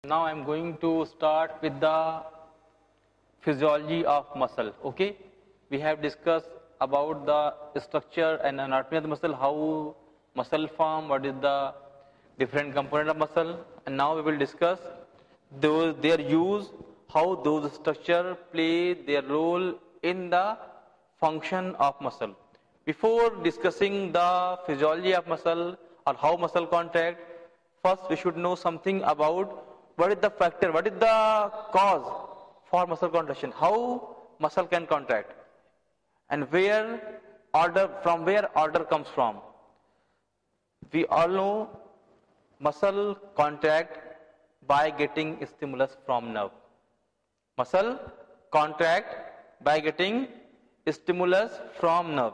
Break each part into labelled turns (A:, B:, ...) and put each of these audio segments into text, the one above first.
A: Now I'm going to start with the physiology of muscle. Okay, we have discussed about the structure and anatomy of the muscle, how muscle form, what is the different component of muscle, and now we will discuss their use, how those structure play their role in the function of muscle. Before discussing the physiology of muscle or how muscle contract, first we should know something about what is the factor, what is the cause for muscle contraction, how muscle can contract, and from where order comes from. We all know muscle contract by getting stimulus from nerve. Muscle contract by getting stimulus from nerve.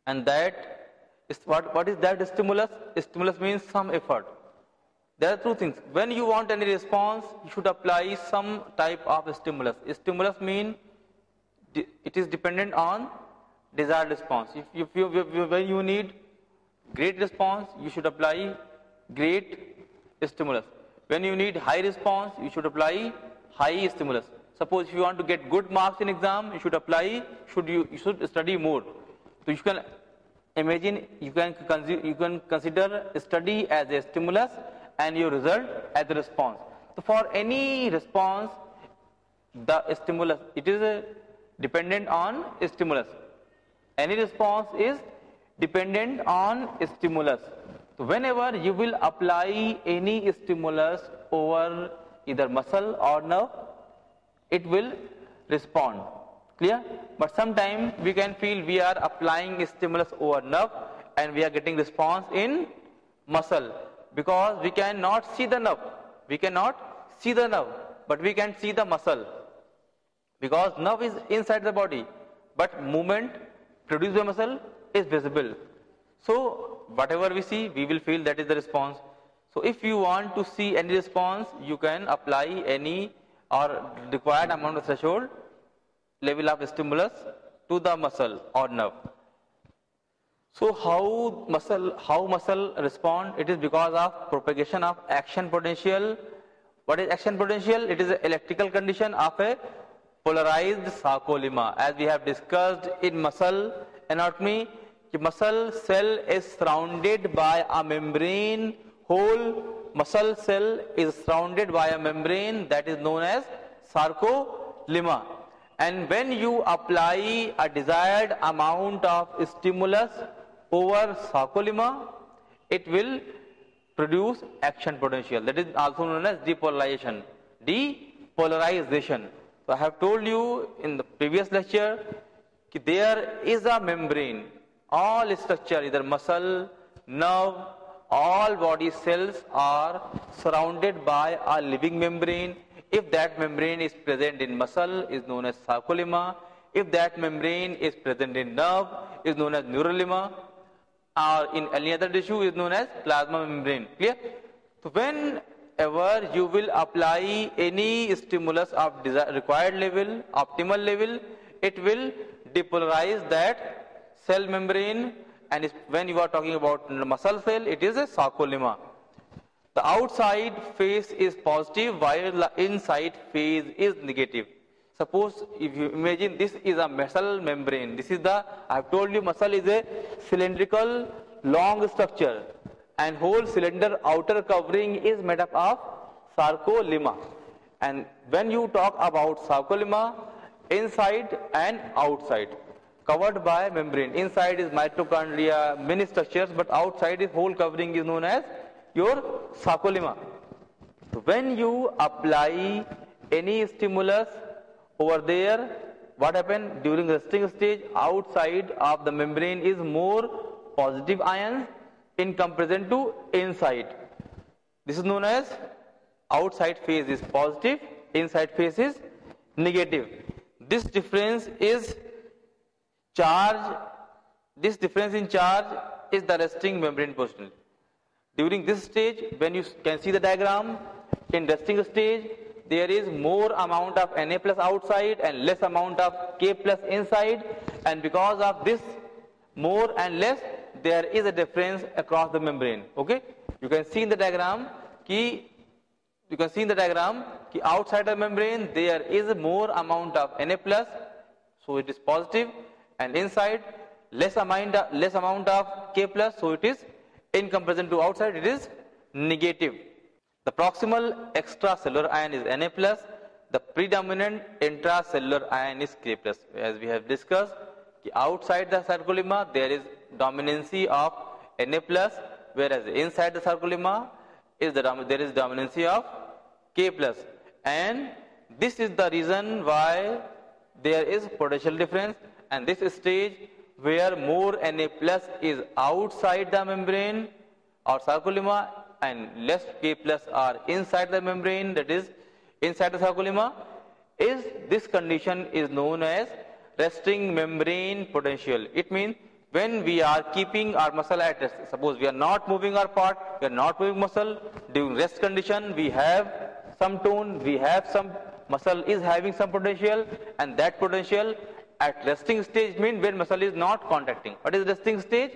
A: And that is what is that stimulus? Stimulus means some effort. There are two things. When you want any response, you should apply some type of stimulus. Stimulus means it is dependent on desired response. When you need great response, you should apply great stimulus. When you need high response, you should apply high stimulus. Suppose if you want to get good marks in exam, you should study more. So you can imagine, you can consider study as a stimulus and your result as a response. So for any response, the stimulus, it is dependent on stimulus. Any response is dependent on stimulus. So whenever you will apply any stimulus over either muscle or nerve, it will respond. Clear? But sometimes we can feel we are applying stimulus over nerve and we are getting response in muscle, because we cannot see the nerve. We cannot see the nerve, but we can see the muscle, because nerve is inside the body, but movement produced by muscle is visible. So whatever we see, we will feel that is the response. So if you want to see any response, you can apply any or required amount of threshold level of stimulus to the muscle or nerve. So how muscle respond? It is because of propagation of action potential. What is action potential? It is an electrical condition of a polarized sarcolemma. As we have discussed in muscle anatomy, the muscle cell is surrounded by a membrane. Whole muscle cell is surrounded by a membrane that is known as sarcolemma. And when you apply a desired amount of stimulus over sarcolemma, it will produce action potential. That is also known as depolarization. Depolarization. So I have told you in the previous lecture that there is a membrane. All structure, either muscle, nerve, all body cells are surrounded by a living membrane. If that membrane is present in muscle, is known as sarcolemma. If that membrane is present in nerve, is known as neurolemma. Or in any other tissue, is known as plasma membrane. Clear? So whenever you will apply any stimulus of required level, optimal level, it will depolarize that cell membrane. And when you are talking about muscle cell, it is a sarcolemma. The outside face is positive while the inside face is negative. Suppose if you imagine this is a muscle membrane. This is I have told you muscle is a cylindrical long structure, and whole cylinder outer covering is made up of sarcolemma. And when you talk about sarcolemma, inside and outside, covered by membrane. Inside is mitochondria, many structures, but outside is whole covering is known as your sarcolemma. So when you apply any stimulus over there, what happens during resting stage? Outside of the membrane is more positive ions in comparison to inside. This is known as outside phase is positive, inside phase is negative. This difference is charge. This difference in charge is the resting membrane portion. During this stage, when you can see the diagram, in resting stage, there is more amount of Na plus outside and less amount of K plus inside, and because of this more and less, there is a difference across the membrane. Okay, you can see in the diagram ki you can see in the diagram, outside the membrane there is more amount of Na plus, so it is positive, and inside less amount of K plus, so it is in comparison to outside it is negative. The proximal extracellular ion is Na plus, the predominant intracellular ion is K plus. As we have discussed, outside the sarcolemma there is dominancy of Na plus, whereas inside the sarcolemma there is dominancy of K plus, and this is the reason why there is potential difference, and this stage where more Na plus is outside the membrane or sarcolemma and less K plus are inside the membrane, that is inside the sarcolemma, is this condition is known as resting membrane potential. It means when we are keeping our muscle at rest, suppose we are not moving our part, we are not moving muscle, during rest condition we have some tone, we have some muscle is having some potential, and that potential at resting stage means when muscle is not contracting. What is resting stage?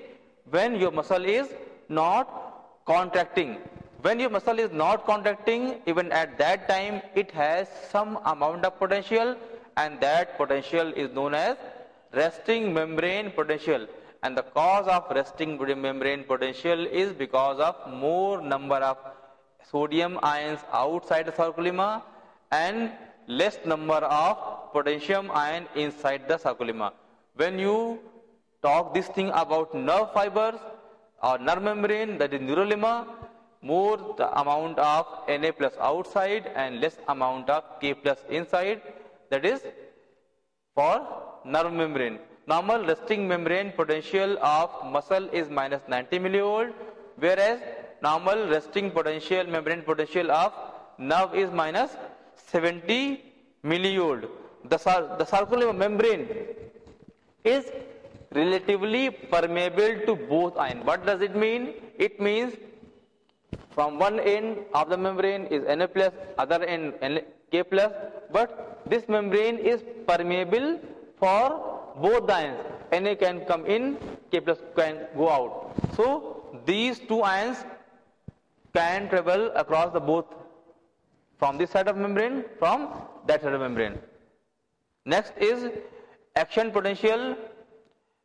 A: When your muscle is not contracting. When your muscle is not contracting, even at that time it has some amount of potential, and that potential is known as resting membrane potential. And the cause of resting membrane potential is because of more number of sodium ions outside the sarcolemma and less number of potassium ion inside the sarcolemma. When you talk this thing about nerve fibers or nerve membrane, that is neurolemma, more the amount of Na plus outside and less amount of K plus inside, that is for nerve membrane. Normal resting membrane potential of muscle is minus 90 millivolt, whereas normal resting membrane potential of nerve is minus 70 millivolt. The sarcolemma membrane is relatively permeable to both ions. What does it mean? It means from one end of the membrane is Na plus, other end K plus, but this membrane is permeable for both the ions. Na can come in, K plus can go out. So these two ions can travel across the both, from this side of membrane, from that side of membrane. Next is action potential.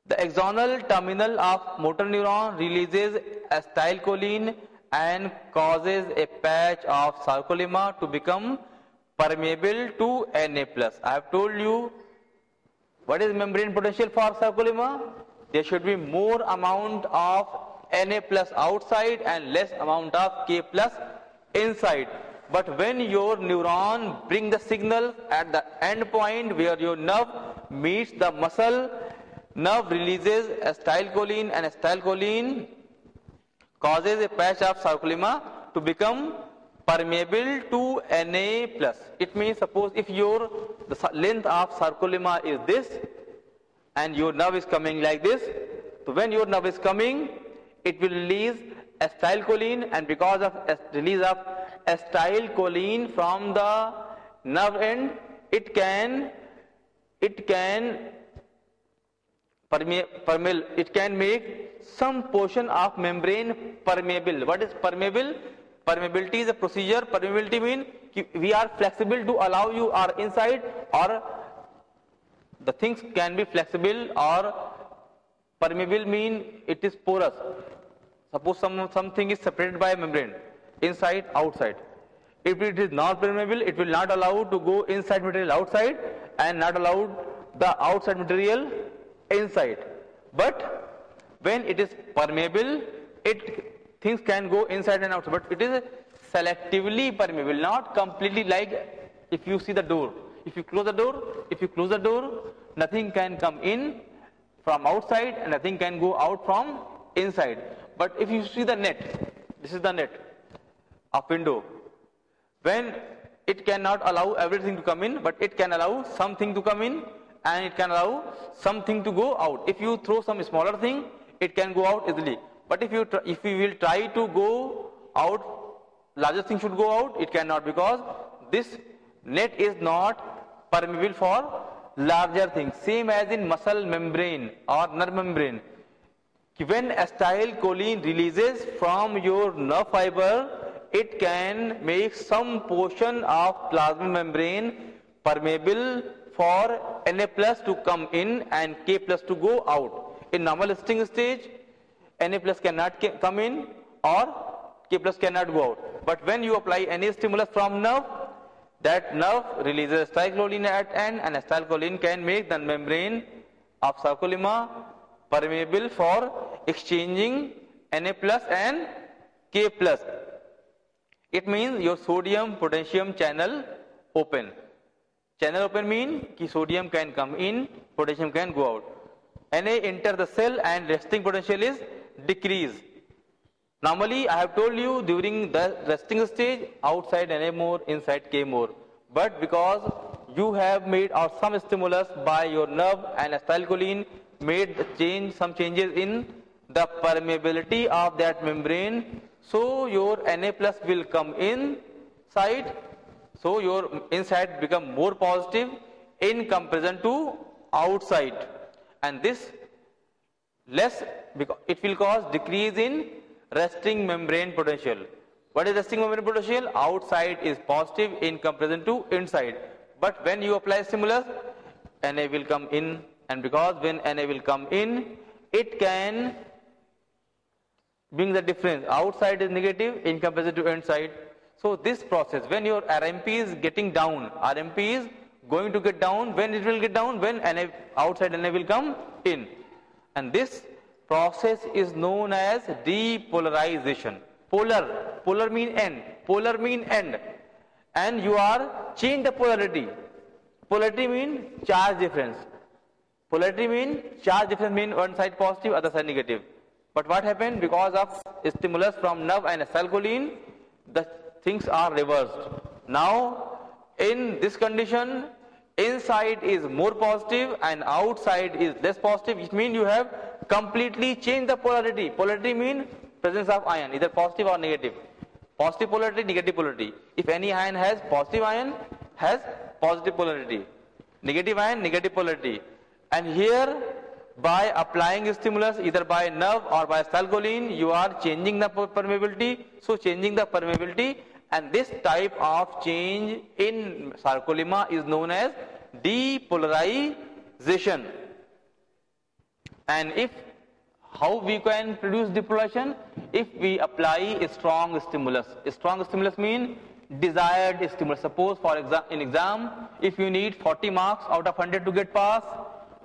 A: The axonal terminal of motor neuron releases acetylcholine and causes a patch of sarcolemma to become permeable to Na plus. I have told you what is membrane potential for sarcolemma. There should be more amount of Na plus outside and less amount of K plus inside. But when your neuron bring the signal at the end point where your nerve meets the muscle, nerve releases acetylcholine, and acetylcholine causes a patch of sarcolemma to become permeable to Na plus. It means, suppose if the length of sarcolemma is this and your nerve is coming like this, so when your nerve is coming, it will release acetylcholine, and because of release of acetylcholine from the nerve end, it can make some portion of membrane permeable. What is permeable? Permeability is a procedure. Permeability means we are flexible to allow you or inside, or the things can be flexible, or permeable mean it is porous. Suppose something is separated by a membrane, inside, outside. If it is not permeable, it will not allow to go inside material outside and not allow the outside material inside. But when it is permeable, things can go inside and outside, but it is selectively permeable, not completely. Like if you see the door, if you close the door, nothing can come in from outside and nothing can go out from inside. But if you see the net, this is the net of window, when it cannot allow everything to come in, but it can allow something to come in and it can allow something to go out. If you throw some smaller thing, it can go out easily. But if you will try to go out, larger thing should go out, it cannot, because this net is not permeable for larger things. Same as in muscle membrane or nerve membrane. When acetylcholine releases from your nerve fiber, it can make some portion of plasma membrane permeable for Na plus to come in and K plus to go out. In normal resting stage, Na plus cannot come in or K plus cannot go out. But when you apply any stimulus from nerve, that nerve releases acetylcholine at end, and acetylcholine can make the membrane of sarcolemma permeable for exchanging Na plus and K plus. It means your sodium potassium channel open. Channel open means कि sodium can come in, potassium can go out. Na enter the cell and resting potential is decreased. Normally, I have told you during the resting stage, outside Na more, inside K more. But because you have made or some stimulus by your nerve and acetylcholine made the change, some changes in the permeability of that membrane, so your Na plus will come inside, so your inside become more positive in comparison to outside, and this less, because it will cause decrease in resting membrane potential. What is resting membrane potential? Outside is positive in comparison to inside. But when you apply stimulus, Na will come in, and because when Na will come in, it can bring the difference. Outside is negative in comparison to inside. So this process, when your RMP is getting down, RMP is going to get down. When it will get down? When Na, outside Na will come in. And this process is known as depolarization. Polar mean end. Polar mean end. And you are change the polarity. Polarity mean charge difference. Polarity mean charge difference mean one side positive, other side negative. But what happened? Because of stimulus from nerve and acetylcholine, the things are reversed. Now, in this condition, inside is more positive and outside is less positive, which means you have completely changed the polarity. Polarity means presence of ion, either positive or negative. Positive polarity, negative polarity. If any ion has positive ion, has positive polarity. Negative ion, negative polarity. And here, by applying stimulus either by nerve or by acetylcholine, you are changing the permeability. So changing the permeability, and this type of change in sarcolemma is known as depolarization. And if how we can produce depolarization? If we apply a strong stimulus. A strong stimulus means desired stimulus. Suppose for example, in exam, if you need 40 marks out of 100 to get pass,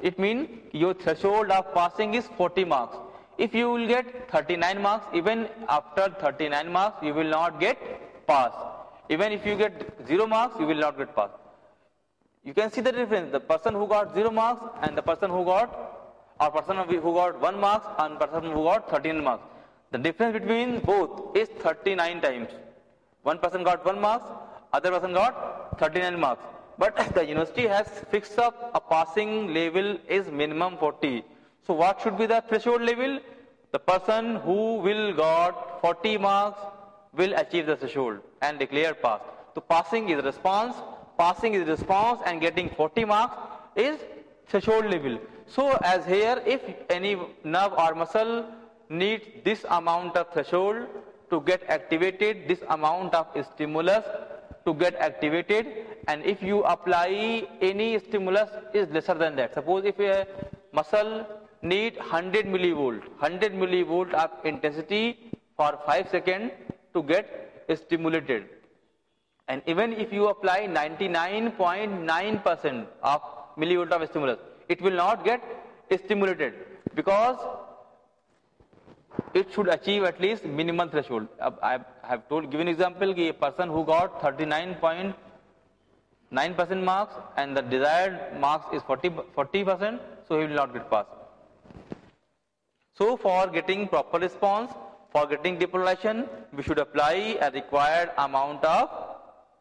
A: it means your threshold of passing is 40 marks. If you will get 39 marks, even after 39 marks, you will not get pass. Even if you get 0 marks, you will not get pass. You can see the difference. The person who got 0 marks and the person who got, or person who got 1 marks and person who got 13 marks. The difference between both is 39 times. One person got 1 marks, other person got 39 marks. But the university has fixed up a passing level is minimum 40. So what should be the threshold level? The person who will got 40 marks will achieve the threshold and declare pass. So passing is response, and getting 40 marks is threshold level. So as here, if any nerve or muscle needs this amount of threshold to get activated, this amount of stimulus to get activated, and if you apply any stimulus is lesser than that. Suppose if a muscle need 100 millivolt of intensity for 5 seconds to get stimulated, and even if you apply 99.9% of millivolt of stimulus, it will not get stimulated because it should achieve at least minimum threshold. I have given example, a person who got 39.9% marks and the desired marks is 40%, so he will not get pass. So for getting proper response, for getting depolarization, we should apply a required amount of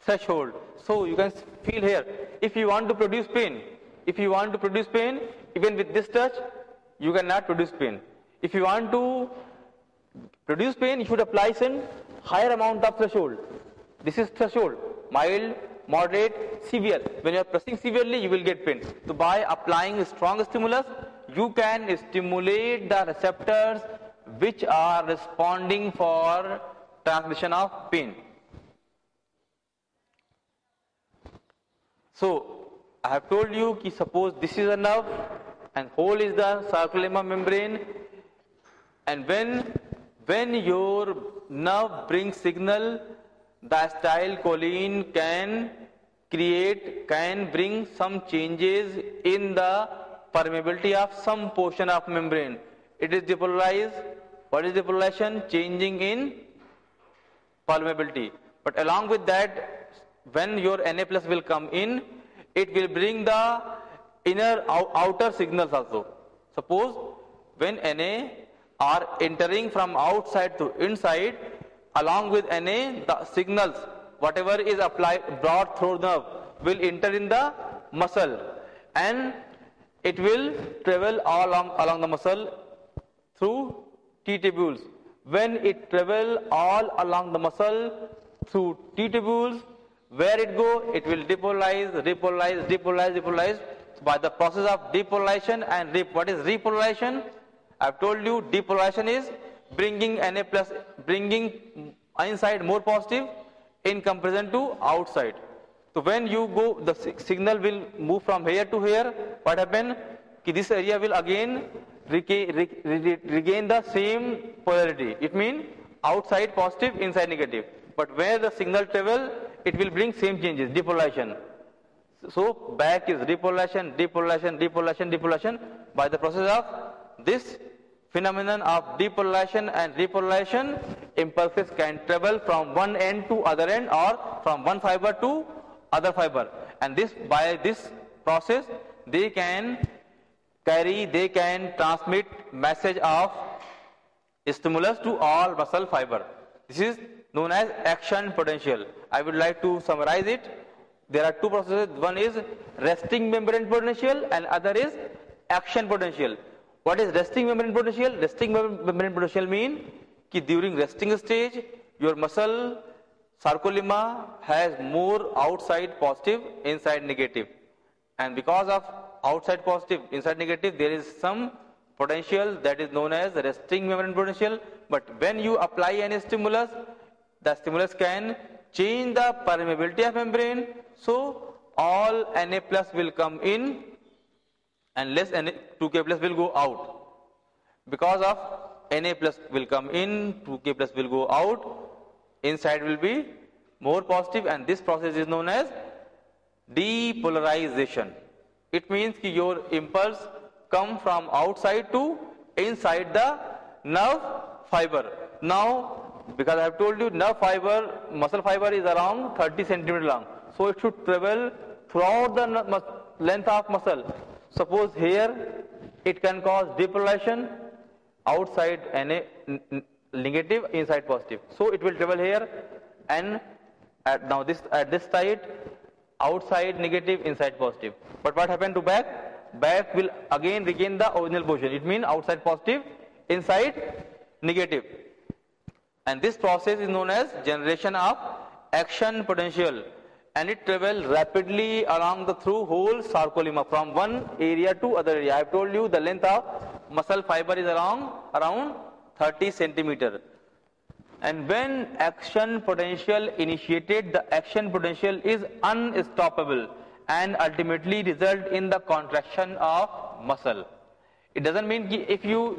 A: threshold. So you can feel here, if you want to produce pain, even with this touch, you cannot produce pain. If you want to produce pain, you should apply some higher amount of threshold. This is threshold, mild, moderate, severe. When you are pressing severely, you will get pain. So by applying strong stimulus, you can stimulate the receptors which are responding for transmission of pain. So I have told you कि suppose this is a nerve and whole is the sarcolemma membrane, and when your nerve brings signal, the acetylcholine can bring some changes in the permeability of some portion of membrane. It is depolarized. What is depolarization? Changing in permeability. But along with that, when your Na plus will come in, it will bring the outer signals also. Suppose when Na are entering from outside to inside, along with Na, the signals, whatever is brought through the nerve, will enter in the muscle, and it will travel all along the muscle through T tubules. When it travel all along the muscle through T tubules, where it go? It will depolarize. So by the process of depolarization and what is repolarization? I have told you depolarization is bringing Na plus, bringing inside more positive in comparison to outside. So when you go, the signal will move from here to here. What happen? This area will again regain the same polarity. It means outside positive, inside negative. But where the signal travel, it will bring same changes, depolarization. So back is repolarization. By the process of this phenomenon of depolarization and repolarization, impulses can travel from one end to other end, or from one fiber to other fiber. And by this process, they can transmit message of stimulus to all muscle fiber. This is known as action potential. I would like to summarize it. There are two processes. One is resting membrane potential and other is action potential. What is resting membrane potential? Resting membrane potential means that during resting stage, your muscle sarcolemma has more outside positive, inside negative. And because of outside positive, inside negative, there is some potential that is known as resting membrane potential. But when you apply any stimulus, the stimulus can change the permeability of membrane. So all Na plus will come in and less 2K plus will go out. Because of Na plus will come in, 2K plus will go out, inside will be more positive, and this process is known as depolarization. It means that your impulse come from outside to inside the nerve fiber. Now, because I have told you nerve fiber, muscle fiber is around 30 centimeter long. So it should travel throughout the length of muscle. Suppose here it can cause depolarization, outside Na negative, inside positive. So it will travel here, and at this side, outside negative, inside positive. But what happened to back? Back will again regain the original position. It means outside positive, inside negative. And this process is known as generation of action potential, and it travels rapidly along the through whole sarcolemma from one area to other area. I have told you the length of muscle fiber is around 30 centimeter. And when action potential initiated, the action potential is unstoppable and ultimately result in the contraction of muscle. It doesn't mean if you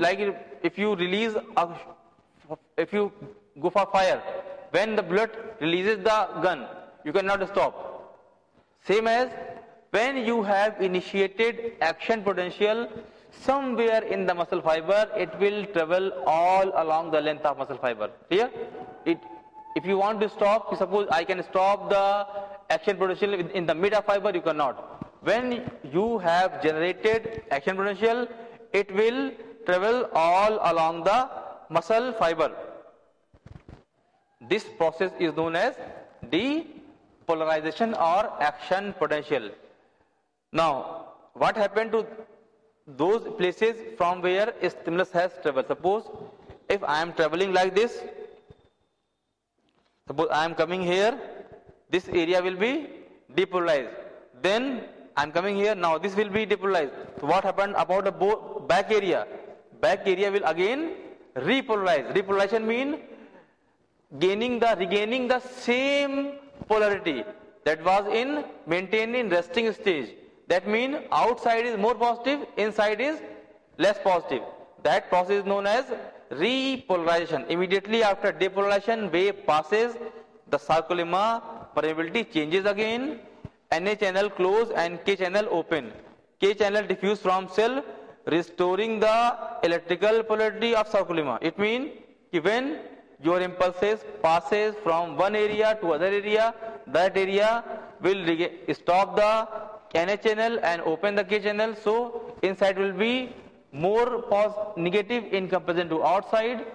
A: go for fire, when the bullet releases the gun, you cannot stop. Same as when you have initiated action potential somewhere in the muscle fiber, it will travel all along the length of muscle fiber. Clear? If you want to stop, suppose I can stop the action potential in the mid of fiber, you cannot. When you have generated action potential, it will travel all along the muscle fiber. This process is known as depolarization or action potential. Now, what happened to those places from where a stimulus has traveled? Suppose if I am traveling like this, suppose I am coming here, this area will be depolarized. Then I am coming here, now this will be depolarized. So what happened about the back area? Back area will again repolarize. Repolarization means regaining the same polarity that was maintained in resting stage. That means outside is more positive, inside is less positive. That process is known as repolarization. Immediately after depolarization, wave passes, the sarcolemma permeability changes again, Na channel close and K channel open. K channel diffuse from cell, restoring the electrical polarity of sarcolemma. It means when your impulses passes from one area to other area, that area will stop the Na channel and open the K channel, so inside will be more negative in comparison to outside.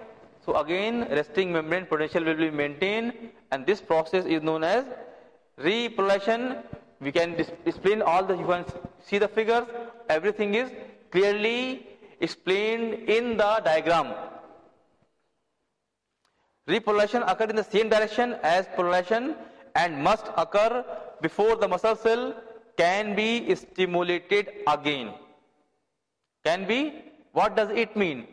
A: So again resting membrane potential will be maintained, and this process is known as repolarization. We can explain all the, you can see the figures, everything is clearly explained in the diagram. Repolarization occurs in the same direction as polarization and must occur before the muscle cell can be stimulated again. Can be, what does it mean?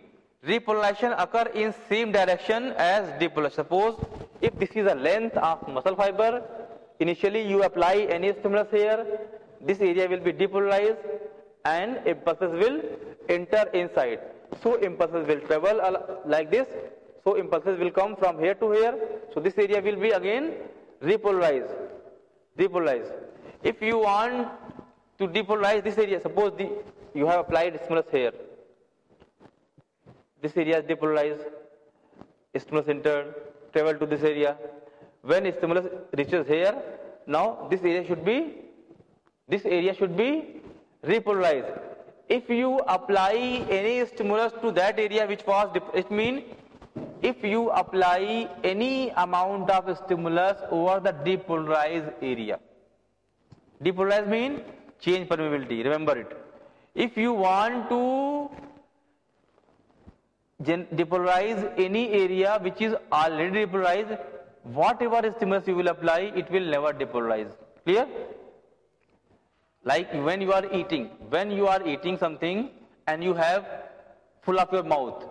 A: Repolarization occur in same direction as depolarization. Suppose if this is a length of muscle fiber, initially you apply any stimulus here, this area will be depolarized and impulses will enter inside. So impulses will travel like this. So impulses will come from here to here. So this area will be again repolarized. If you want to depolarize this area, suppose you have applied stimulus here. This area is depolarized. Stimulus entered, travel to this area. When stimulus reaches here, now this area should be repolarized. If you apply any stimulus to that area which was, it means if you apply any amount of stimulus over the depolarized area. Depolarized means change permeability, remember it. If you want to depolarize any area which is already depolarized, whatever stimulus you will apply, it will never depolarize. Clear? Like when you are eating something and you have full of your mouth,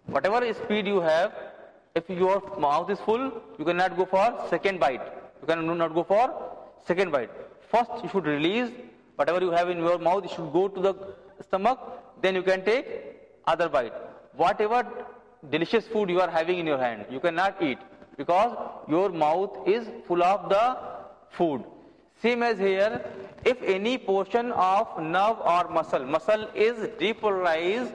A: whatever speed you have, if your mouth is full, you cannot go for second bite. First you should release whatever you have in your mouth, it should go to the stomach, then you can take other bite. Whatever delicious food you are having in your hand, you cannot eat because your mouth is full of the food. Same as here, if any portion of nerve or muscle is depolarized,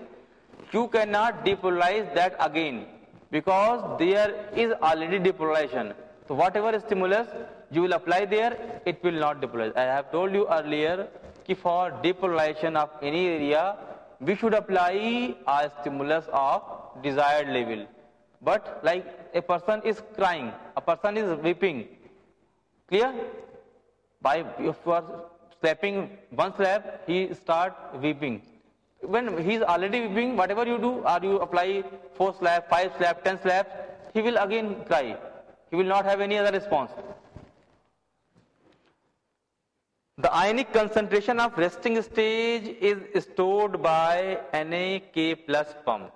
A: you cannot depolarize that again because there is already depolarization. So whatever stimulus you will apply there, it will not depolarize. I have told you earlier that for depolarization of any area, we should apply a stimulus of desired level. But like a person is crying, a person is weeping, clear? If you are slapping one slap, he start weeping. When he is already weeping, whatever you do, or you apply 4 slaps, 5 slaps, 10 slaps, he will again cry. He will not have any other response. The ionic concentration of resting stage is stored by NaK plus pump.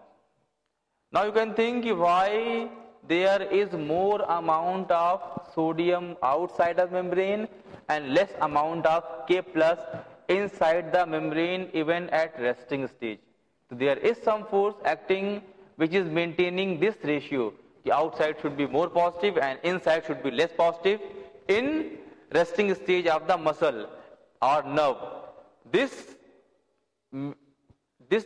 A: Now you can think why there is more amount of sodium outside the membrane and less amount of K plus inside the membrane even at resting stage. So there is some force acting which is maintaining this ratio. The outside should be more positive and inside should be less positive in resting stage of the muscle or nerve. This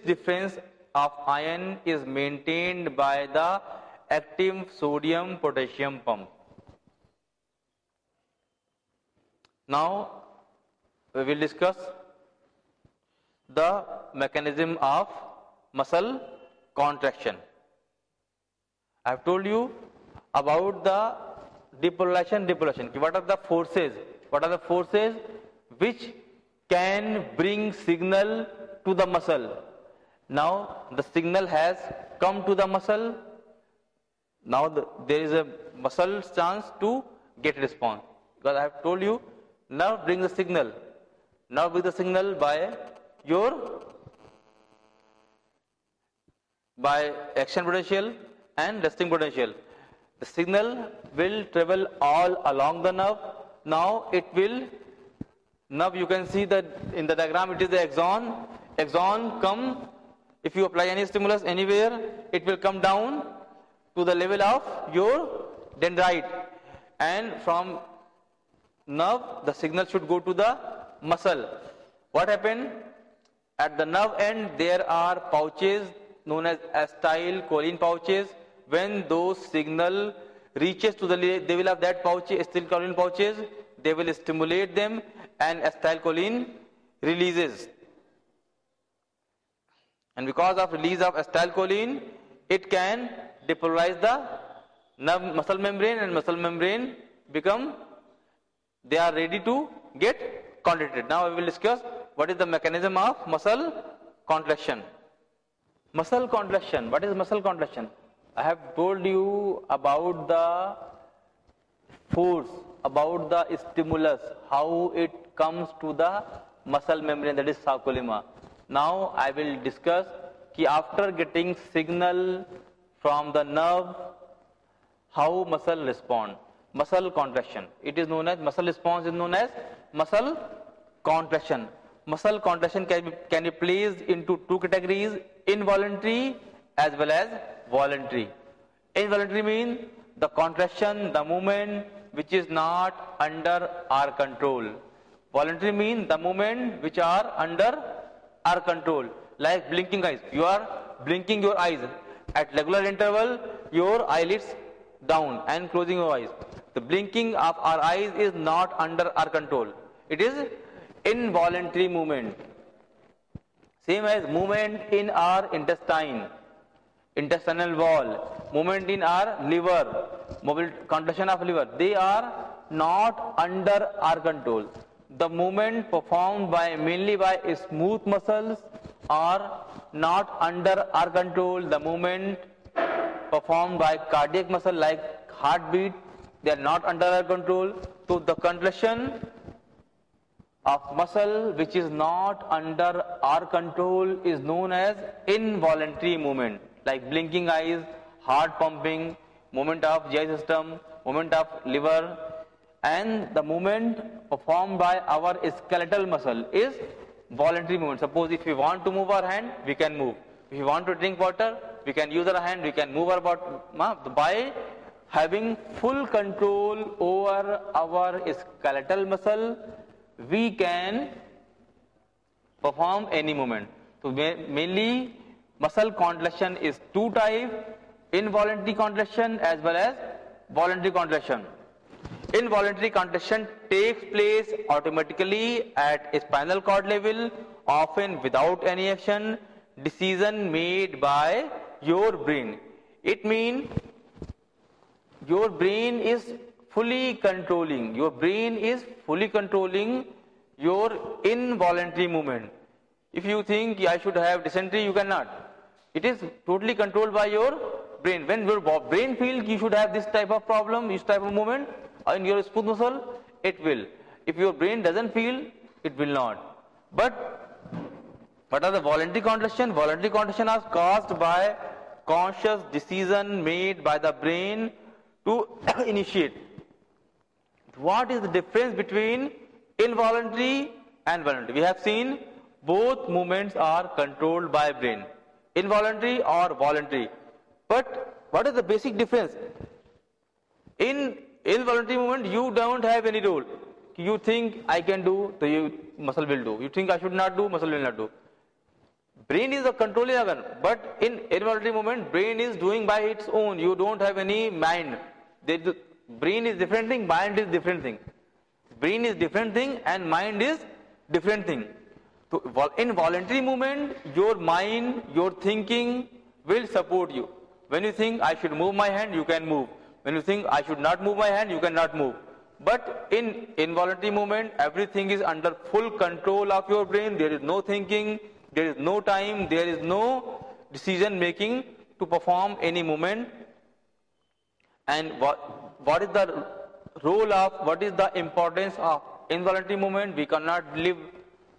A: difference of ion is maintained by the active sodium potassium pump. Now we will discuss the mechanism of muscle contraction. I have told you about the depolarization. What are the forces which can bring signal to the muscle? Now the signal has come to the muscle. Now there is a muscle chance to get response. Because I have told you, nerve brings the signal. Nerve brings the signal by action potential and resting potential. The signal will travel all along the nerve. Now it will, nerve you can see that in the diagram it is the axon. Axon come, if you apply any stimulus anywhere, it will come down to the level of your dendrite. And from nerve, the signal should go to the muscle. What happened? At the nerve end, there are pouches known as acetylcholine pouches. When those signal reaches to the level of that pouch, acetylcholine pouches, they will stimulate them and acetylcholine releases. And because of release of acetylcholine, it can depolarize the nerve muscle membrane, and muscle membrane become, they are ready to get contracted. Now we will discuss what is the mechanism of muscle contraction. Muscle contraction. What is muscle contraction? I have told you about the force, about the stimulus, how it comes to the muscle membrane, that is sarcolemma. Now I will discuss कि after getting signal from the nerve, how muscle respond. Muscle contraction. It is known as muscle response is known as muscle contraction. Muscle contraction can be placed into two categories: involuntary as well as voluntary. Involuntary means the contraction, the movement which is not under our control. Voluntary means the movement which are under our control, like blinking eyes. You are blinking your eyes at regular interval, your eyelids down and closing your eyes. The blinking of our eyes is not under our control. It is involuntary movement. Same as movement in our intestine, intestinal wall, movement in our liver, contraction of liver, they are not under our control. The movement performed mainly by smooth muscles are not under our control. The movement performed by cardiac muscle like heartbeat, they are not under our control. So the contraction of muscle which is not under our control is known as involuntary movement, like blinking eyes, heart pumping, movement of GI system, movement of liver. And the movement performed by our skeletal muscle is voluntary movement. Suppose if we want to move our hand, we can move. If we want to drink water, we can use our hand, we can move our body. By having full control over our skeletal muscle, we can perform any movement. So mainly muscle contraction is two types: involuntary contraction as well as voluntary contraction. Involuntary contraction takes place automatically at spinal cord level, often without any action, decision made by your brain. It means your brain is fully controlling. Your brain is fully controlling your involuntary movement. If you think I should have dysentery, you cannot. It is totally controlled by your brain. When your brain feels you should have this type of problem, this type of movement in your smooth muscle, it will. If your brain doesn't feel, it will not. But what are the voluntary contraction? Voluntary contraction are caused by conscious decision made by the brain to initiate. What is the difference between involuntary and voluntary? We have seen both movements are controlled by brain, involuntary or voluntary. But what is the basic difference? In involuntary movement, you don't have any role. You think I can do, so muscle will do. You think I should not do, muscle will not do. Brain is a controlling organ, but in involuntary movement, brain is doing by its own. You don't have any mind. Brain is different thing, mind is different thing. Brain is different thing and mind is different thing. So in voluntary movement, your mind, your thinking will support you. When you think I should move my hand, you can move. When you think I should not move my hand, you cannot move. But in involuntary movement, everything is under full control of your brain. There is no thinking, there is no time, there is no decision making to perform any movement. And what is the role of, what is the importance of involuntary movement? We cannot live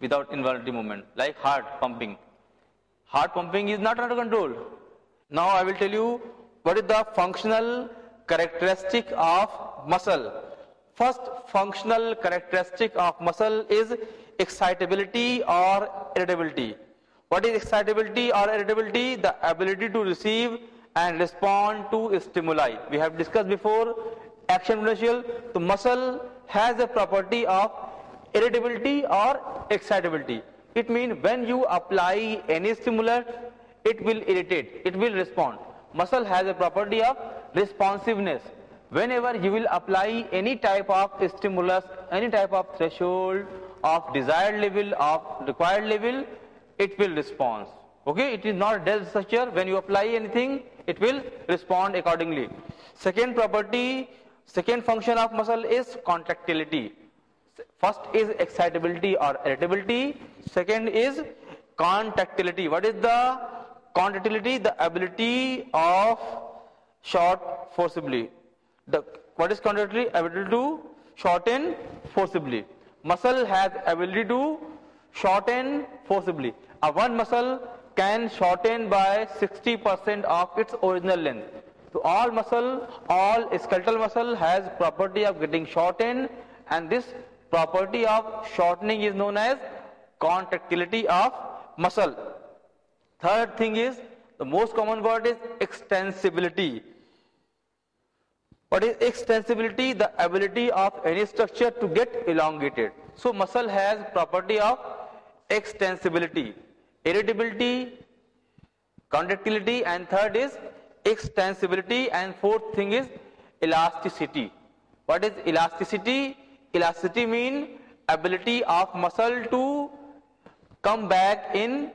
A: without involuntary movement, like heart pumping. Heart pumping is not under control. Now I will tell you what is the functional characteristic of muscle. First functional characteristic of muscle is excitability or irritability. What is excitability or irritability? The ability to receive and respond to stimuli. We have discussed before action potential. The muscle has a property of irritability or excitability. It means when you apply any stimulus, it will irritate, it will respond. Muscle has a property of responsiveness. Whenever you will apply any type of stimulus, any type of threshold of desired level, of required level, it will respond. Okay, it is not dead structure. When you apply anything, it will respond accordingly. Second property, second function of muscle is contractility. First is excitability or irritability. Second is contractility. What is the contractility? The ability of short forcibly. What is contractility? Ability to shorten forcibly. Muscle has ability to shorten forcibly. One muscle can shorten by 60% of its original length. So all muscle, all skeletal muscle has property of getting shortened, and this property of shortening is known as contractility of muscle. Third thing is, the most common word is extensibility. What is extensibility? The ability of any structure to get elongated. So muscle has property of extensibility, irritability, contractility, and third is extensibility, and fourth thing is elasticity. What is elasticity? Elasticity means ability of muscle to come back in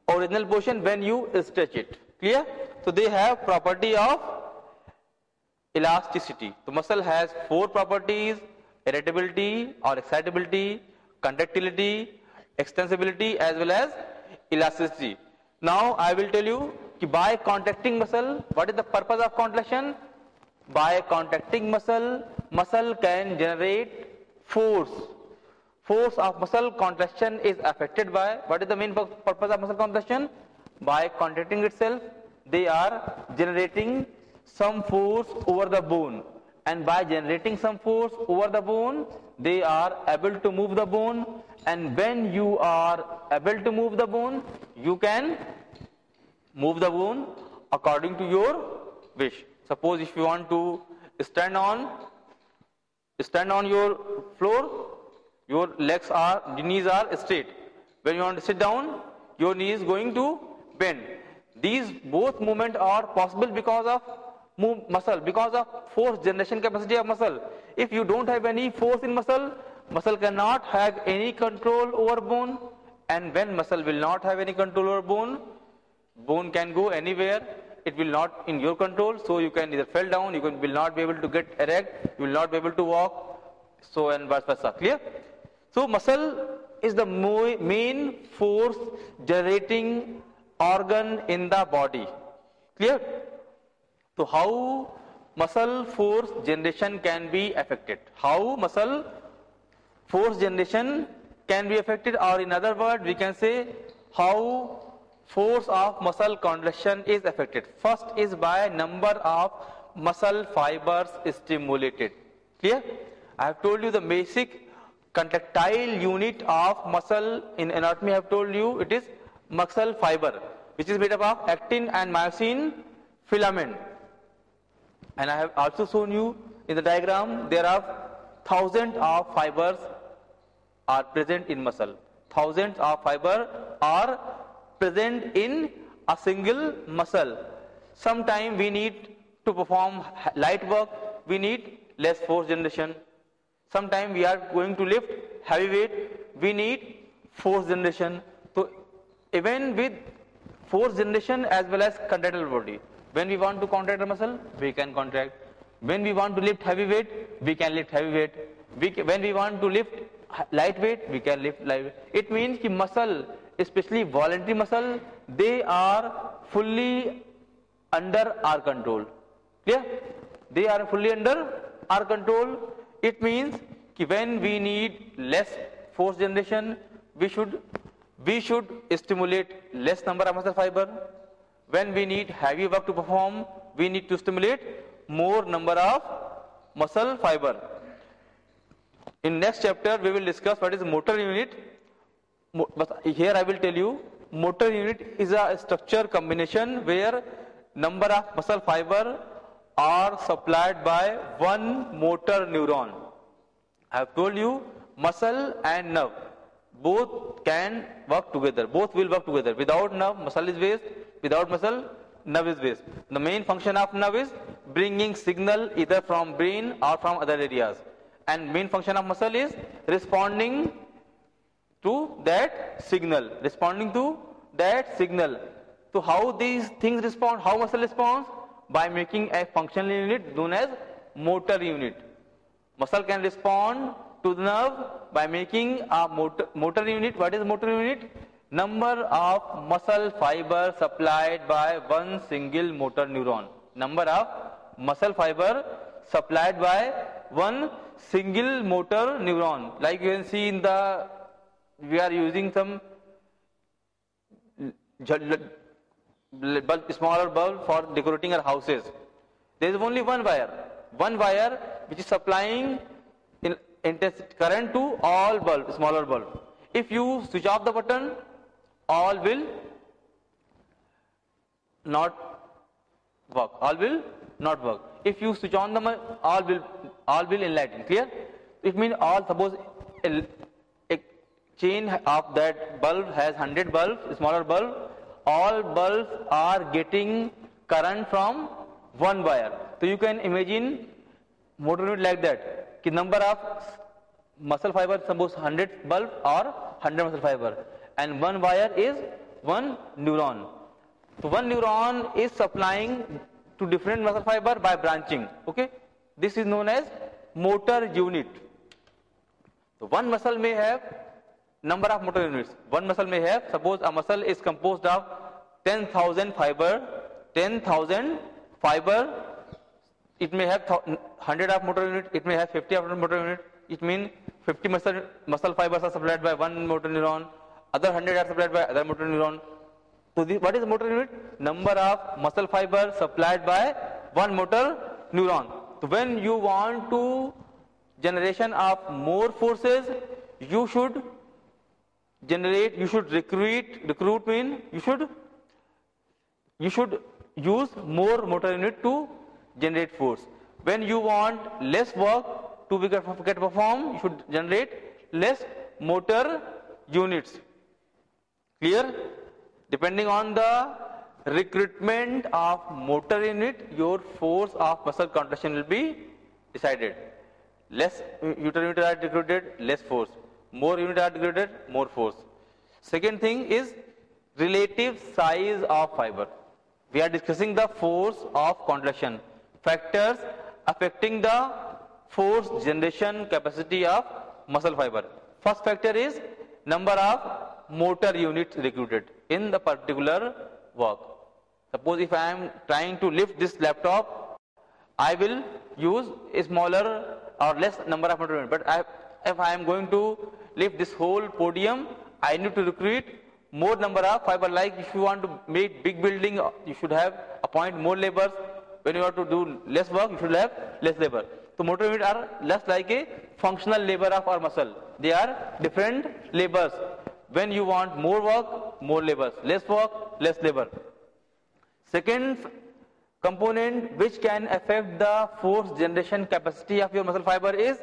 A: original position when you stretch it. Clear? So they have property of elasticity. The muscle has four properties: irritability or excitability, contractility, extensibility, as well as elasticity. Now I will tell you कि by contracting muscle, what is the purpose of contraction? By contracting muscle, muscle can generate force. Force of muscle contraction is affected by, what is the main purpose of muscle contraction? By contracting itself, they are generating some force over the bone, and by generating some force over the bone, they are able to move the bone, and when you are able to move the bone, you can move the bone according to your wish. Suppose if you want to stand on your floor, your legs are, the knees are straight. When you want to sit down, your knee is going to bend. These both movements are possible because of muscle, because of force generation capacity of muscle. If you don't have any force in muscle, muscle cannot have any control over bone, and when muscle will not have any control over bone, bone can go anywhere. It will not in your control, so you can either fall down, will not be able to get erect, you will not be able to walk, so and vice versa. Clear? So muscle is the main force generating organ in the body. Clear? So how muscle force generation can be affected? How muscle force generation can be affected, or in other words we can say how force of muscle contraction is affected. First is by number of muscle fibers stimulated. Clear? I have told you the basic contractile unit of muscle in anatomy. I have told you it is muscle fiber, which is made up of actin and myosin filament. And I have also shown you in the diagram there are thousands of fibers are present in muscle. Thousands of fibers are present in a single muscle. Sometimes we need to perform light work, we need less force generation. Sometimes we are going to lift heavy weight, we need force generation. So even with force generation as well as contractile body, when we want to contract a muscle, we can contract. When we want to lift heavy weight, we can lift heavy weight. When we want to lift light weight, we can lift light weight. It means that muscle, especially voluntary muscle, they are fully under our control. Clear? They are fully under our control. It means that when we need less force generation, we should stimulate less number of muscle fiber. When we need heavy work to perform, we need to stimulate more number of muscle fiber. In next chapter we will discuss what is motor unit. But here I will tell you, motor unit is a structure combination where number of muscle fiber are supplied by one motor neuron. I have told you muscle and nerve both can work together, both will work together. Without nerve, muscle is waste. Without muscle, nerve is waste. The main function of nerve is bringing signal either from brain or from other areas, and main function of muscle is responding to that signal. So how these things respond, how muscle responds? By making a functional unit known as motor unit. Muscle can respond to the nerve by making a motor unit. What is motor unit? Number of muscle fiber supplied by one single motor neuron. Number of muscle fiber supplied by one single motor neuron. Like you can see in the, we are using some smaller bulb for decorating our houses. There is only one wire which is supplying current to all bulb, smaller bulb. If you switch off the button, all will not work. If you switch on the all will enlighten. Clear? It means all, suppose a chain of that bulb has 100 bulbs, smaller bulb, all bulbs are getting current from one wire. So you can imagine motor unit like that. The number of muscle fiber, suppose 100 bulb or 100 muscle fiber, and one wire is one neuron. So one neuron is supplying to different muscle fiber by branching. Okay, this is known as motor unit. So one muscle may have number of motor units. One muscle may have, suppose a muscle is composed of 10,000 fiber, it may have 100 of motor unit, it may have 50 of motor unit. It means 50 muscle fibers are supplied by one motor neuron, other 100 are supplied by other motor neuron. So what is motor unit? Number of muscle fibers supplied by one motor neuron. So when you want to generation of more forces, you should recruit mean you should use more motor unit to generate force. When you want less work to get performed, you should generate less motor units. Clear? Depending on the recruitment of motor unit, your force of muscle contraction will be decided. Less units are recruited, less force. More units are recruited, more force. Second thing is relative size of fiber. We are discussing the force of contraction, factors affecting the force generation capacity of muscle fiber. First factor is number of motor units recruited in the particular work. Suppose if I am trying to lift this laptop, I will use a smaller or less number of motor units. But if I am going to lift this whole podium, I need to recruit more number of fiber. Like if you want to make big building, you should have appoint more laborers. When you want to do less work, you should have less labor. So motor units are less like a functional labor of our muscle. They are different labors. When you want more work, more labors. Less work, less labor. Second component which can affect the force generation capacity of your muscle fiber is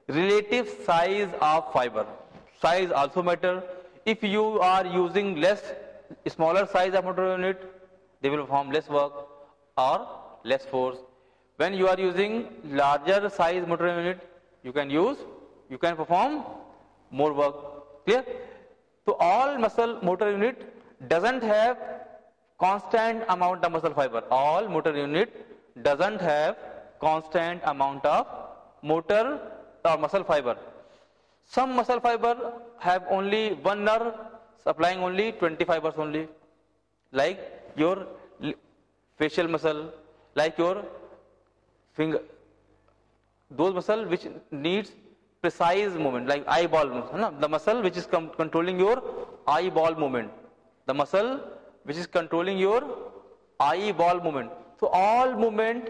A: relative size of fiber. Size also matter. If you are using smaller size of motor unit, they will perform less work or less force. When you are using larger size motor unit, you can perform more work. Clear? So all muscle motor unit doesn't have constant amount of muscle fiber. All motor unit doesn't have constant amount of motor or muscle fiber. Some muscle fiber have only one nerve supplying only 20 fibers only, like your facial muscle, like your finger. Those muscle which needs precise movement, like eyeball movement. The muscle which is controlling your eyeball movement. The muscle which is controlling your eyeball movement. So all movement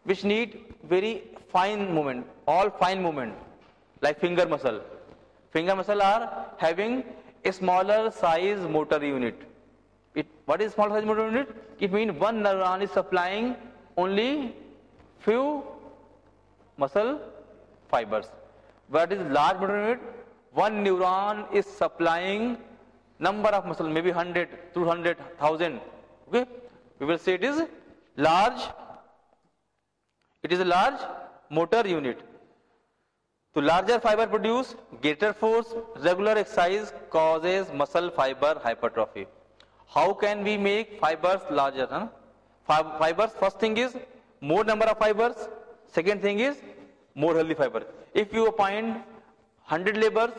A: which need very fine movement, all fine movement, like finger muscle. Finger muscle are having a smaller size motor unit. What is small size motor unit? It means one neuron is supplying only few muscle fibers. What is large motor unit? One neuron is supplying number of muscle, maybe 100, 200, 1000. Okay, we will say it is large. It is a large motor unit. So larger fiber produce greater force. Regular exercise causes muscle fiber hypertrophy. How can we make fibers larger? Fibers, first thing is more number of fibers. Second thing is more healthy fiber. If you appoint 100 laborers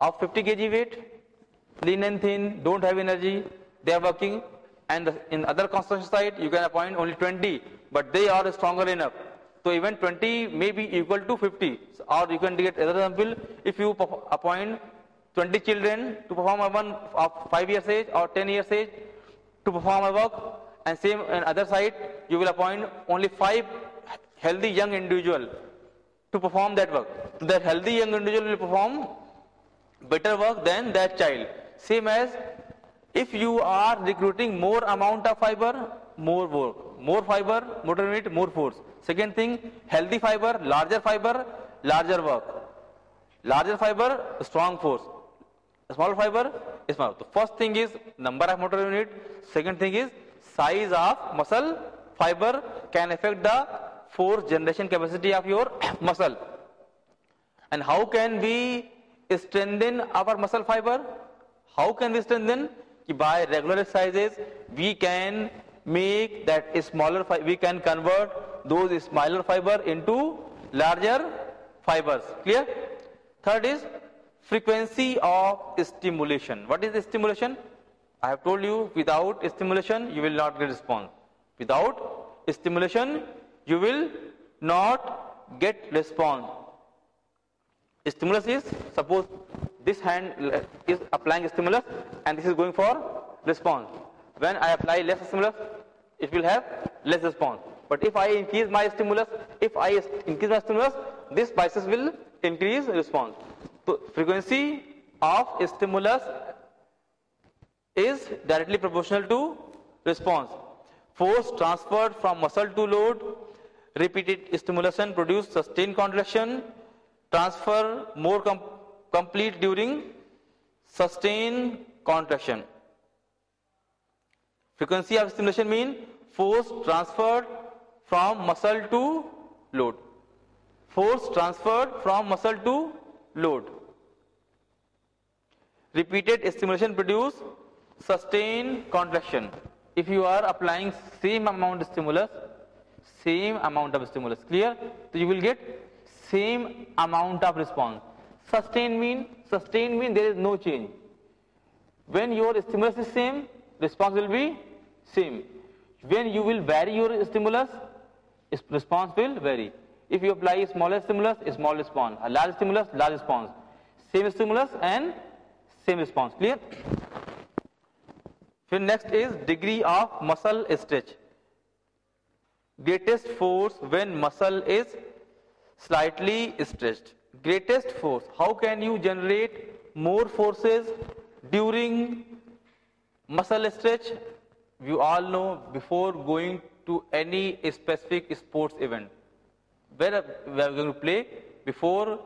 A: of 50 kg weight, lean and thin, don't have energy, they are working, and in other construction site you can appoint only 20, but they are stronger enough. So even 20 may be equal to 50. Or you can get another example, if you appoint 20 children to perform a one of 5 years age or 10 years age to perform a work, and same on other side you will appoint only 5 healthy young individual to perform that work. So that healthy young individual will perform better work than that child. Same as if you are recruiting more amount of fiber, more work. More fiber, motor unit, more force. Second thing, healthy fiber, larger work. Larger fiber, strong force. Small fiber, small. The first thing is number of motor unit. Second thing is size of muscle fiber can affect the force generation capacity of your muscle. And how can we strengthen our muscle fiber? How can we strengthen? By regular exercises, we can make that smaller we can convert those smaller fiber into larger fibers. Clear? Third is frequency of stimulation. What is stimulation? I have told you, without stimulation you will not get response. Without stimulation you will not get response. Stimulus is, suppose this hand is applying stimulus and this is going for response. When I apply less stimulus, it will have less response. But if I increase my stimulus, this biceps will increase response. So frequency of stimulus is directly proportional to response. Force transferred from muscle to load, repeated stimulation produce sustained contraction, transfer more complete during sustained contraction. Frequency of stimulation means force transferred from muscle to load. Force transferred from muscle to load. Repeated stimulation produce sustained contraction. If you are applying same amount of stimulus, clear? So you will get same amount of response. Sustained mean there is no change. When your stimulus is same, response will be same. When you will vary your stimulus, response will vary. If you apply smaller stimulus, small response. A large stimulus, large response. Same stimulus and same response. Clear? Then next is degree of muscle stretch. Greatest force when muscle is slightly stretched. Greatest force. How can you generate more forces during muscle stretch? You all know, before going to any specific sports event, where we are going to play, before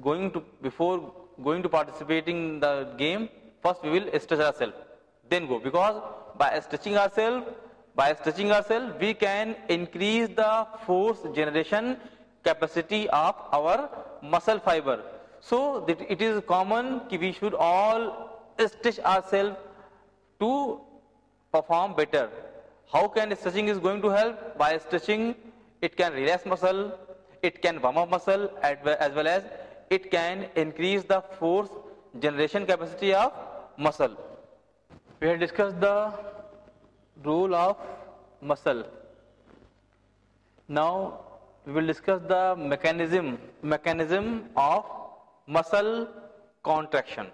A: going to participating in the game, first we will stretch ourselves, then go. Because by stretching ourselves, we can increase the force generation capacity of our muscle fiber. So that it is common that we should all stretch ourselves to perform better. How can stretching is going to help? By stretching, it can relax muscle, it can warm up muscle, as well as it can increase the force generation capacity of muscle. We have discussed the role of muscle. Now we will discuss the mechanism of muscle contraction.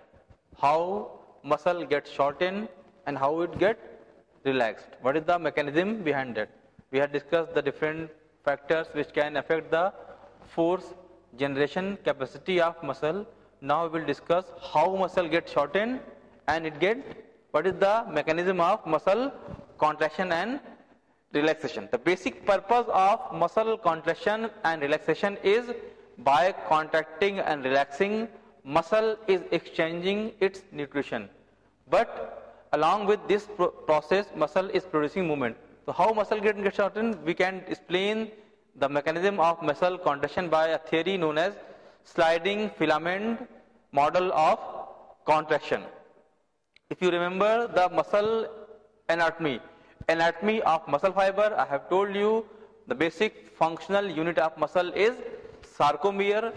A: How muscle gets shortened and how it gets relaxed. What is the mechanism behind that? We had discussed the different factors which can affect the force generation capacity of muscle. Now we will discuss how muscle gets shortened and what is the mechanism of muscle contraction and relaxation. The basic purpose of muscle contraction and relaxation is by contracting and relaxing, muscle is exchanging its nutrition. But along with this process, muscle is producing movement. So how muscle gets shortened? We can explain the mechanism of muscle contraction by a theory known as sliding filament model of contraction. If you remember the muscle anatomy of muscle fiber, I have told you the basic functional unit of muscle is sarcomere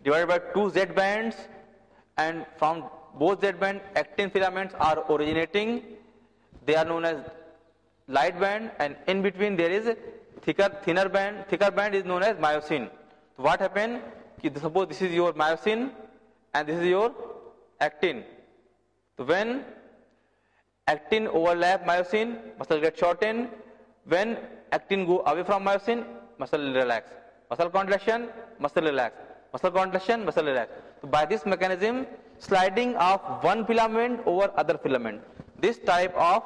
A: divided by 2 Z bands, and from both Z band actin filaments are originating. They are known as light band, and in between there is thicker band is known as myosin. So what happened? Suppose this is your myosin and this is your actin. So when actin overlap myosin, muscle gets shortened. When actin go away from myosin, muscle will relax. Muscle contraction, muscle relax. Muscle contraction, muscle relax. So by this mechanism, sliding of one filament over other filament. This type of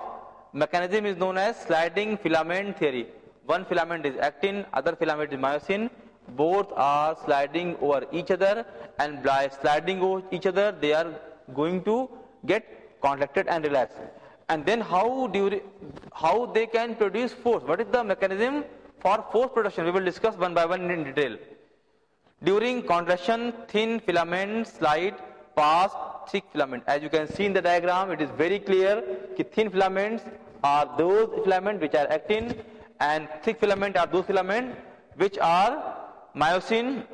A: mechanism is known as sliding filament theory. One filament is actin, other filament is myosin. Both are sliding over each other, and by sliding over each other, they are going to get contracted and relaxed. And then how they can produce force? What is the mechanism for force production? We will discuss one by one in detail. During contraction, thin filaments slide past thick filament. As you can see in the diagram, it is very clear that thin filaments are those filaments which are actin, and thick filament are those filaments which are myosin.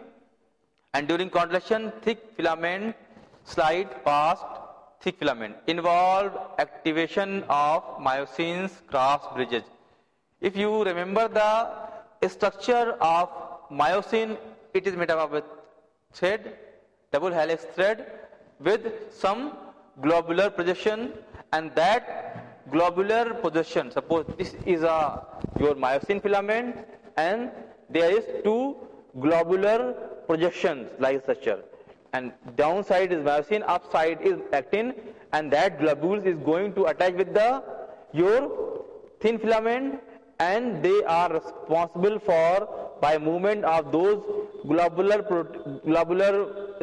A: And during contraction, thick filament slide past thick filament. Involved activation of myosin's cross bridges. If you remember the structure of myosin, it is made up of thread, double helix thread with some globular projection, and that globular projection, suppose this is your myosin filament, and there is 2 globular projections like structure, and downside is myosin, upside is actin, and that globules is going to attach with your thin filament, and they are responsible for, by movement of those globular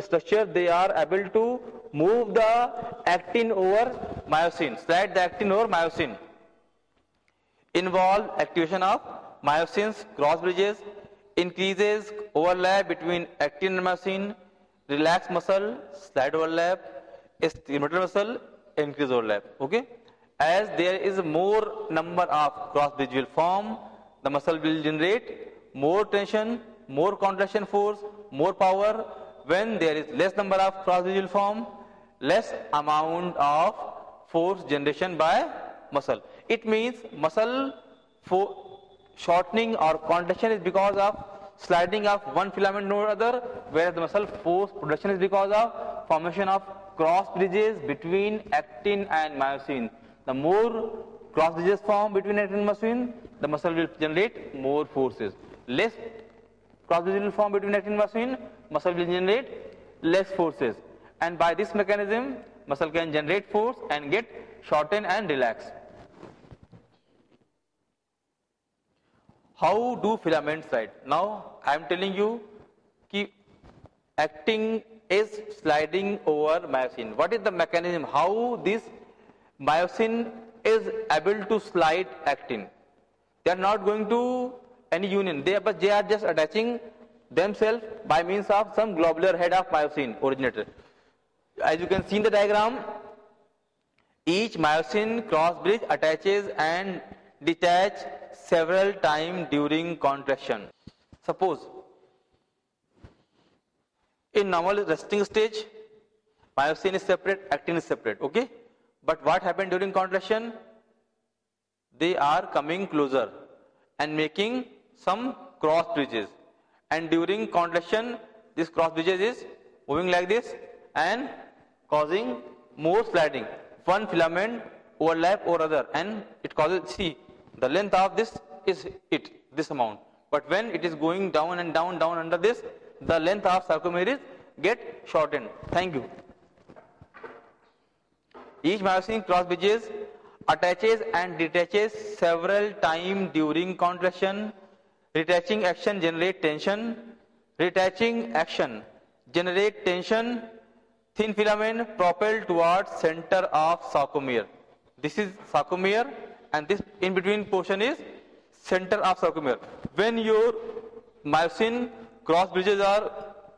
A: structure, they are able to move the actin over myosin, slide the actin over myosin. Involve activation of myosin's cross bridges, increases overlap between actin and myosin, relax muscle, slide overlap, stimulator muscle, increase overlap. Okay? As there is more number of cross bridge will form, the muscle will generate more tension, more contraction force, more power. When there is less number of cross bridge will form, less amount of force generation by muscle. It means muscle shortening or contraction is because of sliding of one filament over other, whereas the muscle force production is because of formation of cross bridges between actin and myosin. The more cross bridges form between actin and myosin, the muscle will generate more forces. Less cross bridges will form between actin and myosin, muscle will generate less forces. And by this mechanism, muscle can generate force and get shortened and relaxed. How do filaments slide? Now I am telling you that actin is sliding over myosin. What is the mechanism? How this myosin is able to slide actin? They are not going to any union. They are just attaching themselves by means of some globular head of myosin originator. As you can see in the diagram, each myosin cross bridge attaches and detach several times during contraction. Suppose in normal resting stage, myosin is separate, actin is separate, okay? But what happened during contraction? They are coming closer and making some cross bridges. And during contraction, this cross bridges is moving like this and causing more sliding. One filament overlap over other, and it causes, see, the length of this is it, this amount. But when it is going down and down, down under this, the length of sarcomere is get shortened. Thank you. Each myosin cross bridges attaches and detaches several times during contraction. Retaching action generate tension. Retaching action generate tension. Thin filament propelled towards center of sarcomere. This is sarcomere, and this in between portion is center of sarcomere. When your myosin cross bridges are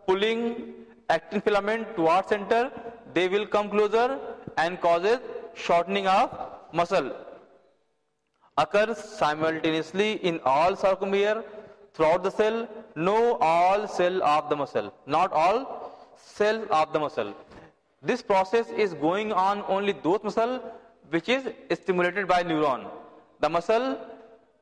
A: pulling actin filament towards center, they will come closer and causes shortening of muscle. Occurs simultaneously in all sarcomere throughout the cell. No all cell of the muscle, not all cells of the muscle. This process is going on only those muscle which is stimulated by neuron. The muscle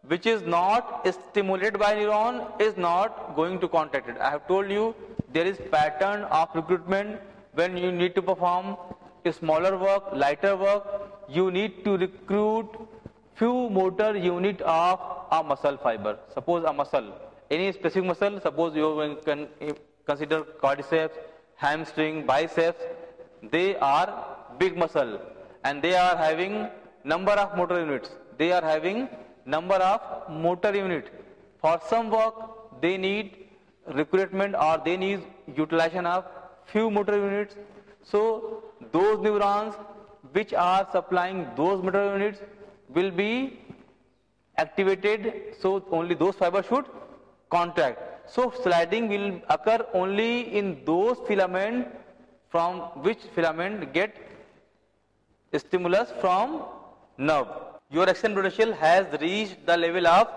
A: which is not stimulated by neuron is not going to contract it. I have told you there is pattern of recruitment. When you need to perform a smaller work, lighter work, you need to recruit few motor unit of a muscle fiber. Suppose a muscle, any specific muscle, suppose you can consider quadriceps, hamstring, biceps, they are big muscle and they are having number of motor units. They are having number of motor unit. For some work they need recruitment or they need utilization of few motor units. So those neurons which are supplying those motor units will be activated, so only those fibers should contract. So sliding will occur only in those filament from which filament get stimulus from nerve. Your action potential has reached the level of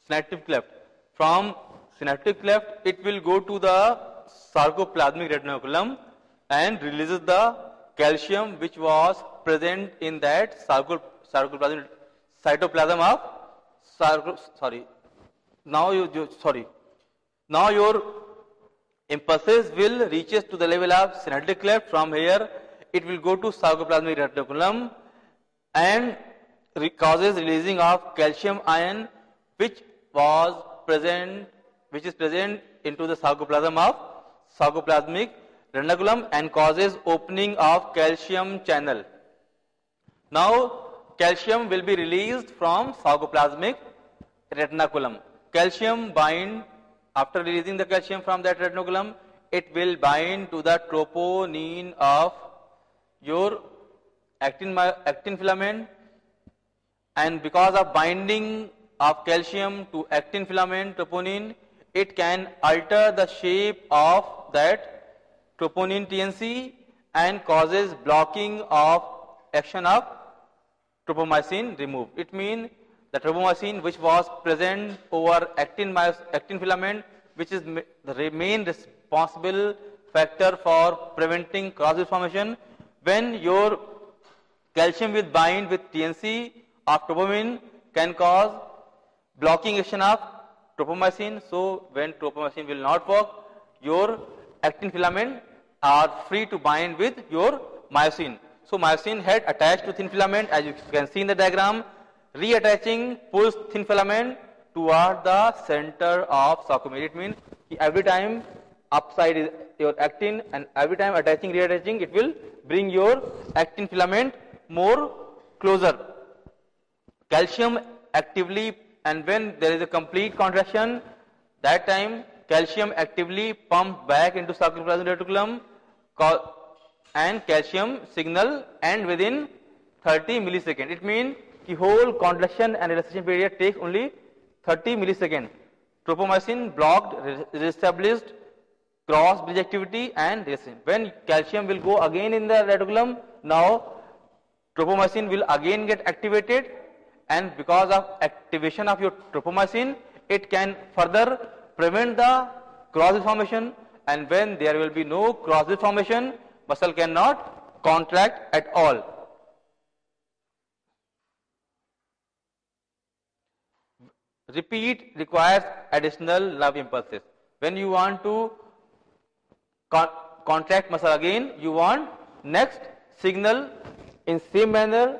A: synaptic cleft. From synaptic cleft, it will go to the sarcoplasmic retinoculum and releases the calcium which was present in that sarcoplasmic cytoplasm of Now your impulses will reaches to the level of synaptic cleft. From here, it will go to sarcoplasmic retinoculum and causes releasing of calcium ion which is present into the sarcoplasm of sarcoplasmic retinoculum and causes opening of calcium channel. Now calcium will be released from sarcoplasmic retinoculum. Calcium bind, after releasing the calcium from that retinoculum, it will bind to the troponin of your actin filament, and because of binding of calcium to actin filament troponin, it can alter the shape of that troponin TNC and causes blocking of action of tropomyosin remove. It means the tropomyosin which was present over actin filament, which is the main responsible factor for preventing cross formation. When your calcium will bind with TNC of troponin, can cause blocking action of tropomyosin. So when tropomyosin will not work, your actin filament are free to bind with your myosin. So myosin head attached to thin filament, as you can see in the diagram, reattaching pulls thin filament toward the center of sarcomere. It means every time upside is your actin, and every time attaching, reattaching, it will bring your actin filament more closer. Calcium actively, and when there is a complete contraction, that time calcium actively pump back into sarcoplasmic reticulum and calcium signal end within 30 milliseconds. It means the whole contraction and relaxation period takes only 30 milliseconds. Tropomyosin blocked, reestablished cross bridge activity and relaxation. When calcium will go again in the reticulum, now tropomyosin will again get activated, and because of activation of your tropomyosin, it can further prevent the cross formation, and when there will be no cross formation, muscle cannot contract at all. Repeat requires additional nerve impulses. When you want to contract muscle again, you want next signal in same manner,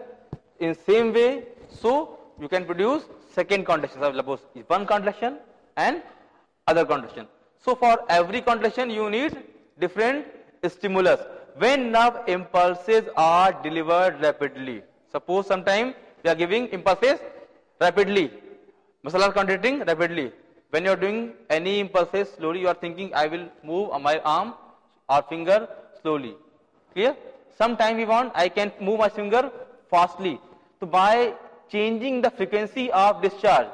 A: in same way. So you can produce second contraction. Suppose one contraction and other contraction. So for every contraction you need different stimulus. When nerve impulses are delivered rapidly, suppose sometime we are giving impulses rapidly, muscle are contracting rapidly. When you are doing any impulses slowly, you are thinking I will move my arm or finger slowly. Clear? Sometime we want I can move my finger fastly. So by changing the frequency of discharge,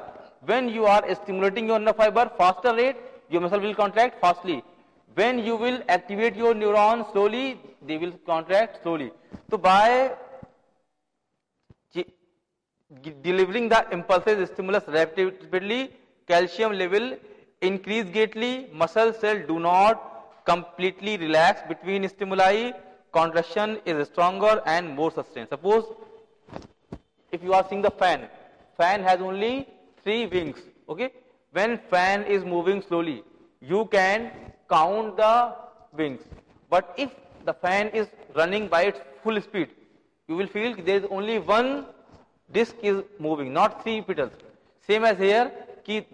A: when you are stimulating your nerve fiber faster rate, your muscle will contract fastly. When you will activate your neurons slowly, they will contract slowly. So by delivering the impulses stimulus rapidly, calcium level increase greatly, muscle cell do not completely relax between stimuli, contraction is stronger and more sustained. Suppose if you are seeing the fan has only 3 wings, okay? When fan is moving slowly, you can count the wings. But if the fan is running by its full speed, you will feel there is only one disc is moving, not 3 petals. Same as here,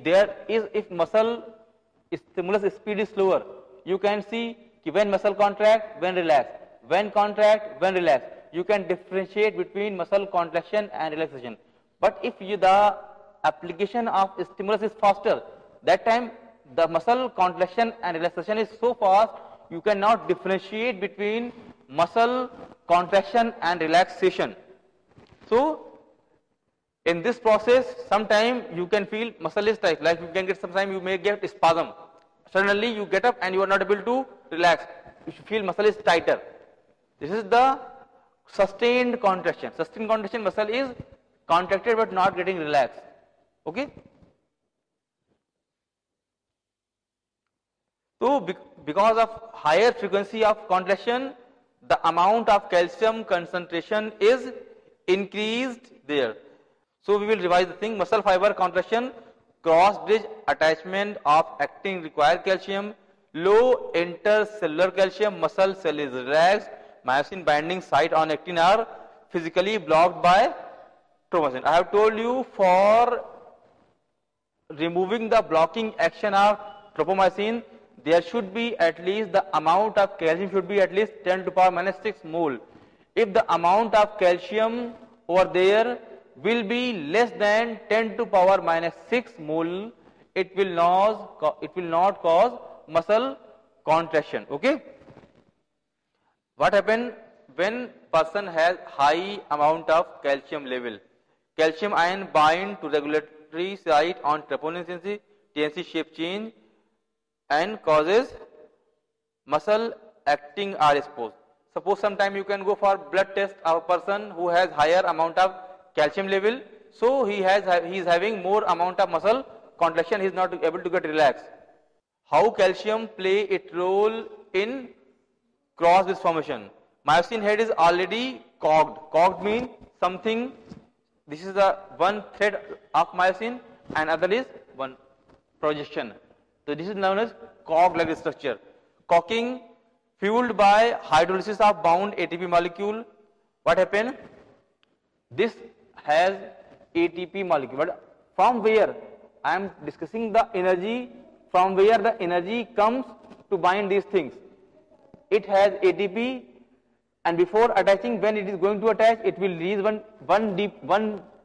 A: there is, if muscle stimulus speed is slower, you can see when muscle contract, when relax, when contract, when relax. You can differentiate between muscle contraction and relaxation. But if the application of stimulus is faster, that time the muscle contraction and relaxation is so fast, you cannot differentiate between muscle contraction and relaxation. So in this process, sometime you can feel muscle is tight, like you can get, sometime you may get spasm. Suddenly you get up and you are not able to relax. You feel muscle is tighter. This is the sustained contraction. Sustained contraction, muscle is contracted but not getting relaxed. Okay? So because of higher frequency of contraction, the amount of calcium concentration is increased there. So we will revise the thing. Muscle fiber contraction, cross bridge attachment of actin require calcium, low intercellular calcium, muscle cell is relaxed, myosin binding site on actin are physically blocked by tropomyosin. I have told you for removing the blocking action of tropomyosin, there should be at least the amount of calcium should be at least 10 to the power minus 6 mole. If the amount of calcium over there will be less than 10 to the power minus 6 mole, it will not cause muscle contraction. Okay? What happens when person has high amount of calcium level? Calcium ion bind to regulatory site on troponin TNC shape change and causes muscle acting are exposed. Suppose sometime you can go for blood test of a person who has higher amount of calcium level, so he is having more amount of muscle contraction, he is not able to get relaxed. How calcium play its role in cross bridge formation? Myosin head is already cogged. Cogged means something, this is the one thread of myosin and other is one projection. So this is known as cog-like structure. Cocking fueled by hydrolysis of bound ATP molecule. What happened? This has ATP molecule. But from where? I am discussing the energy, from where the energy comes to bind these things. It has ATP, and before attaching, when it is going to attach, it will release one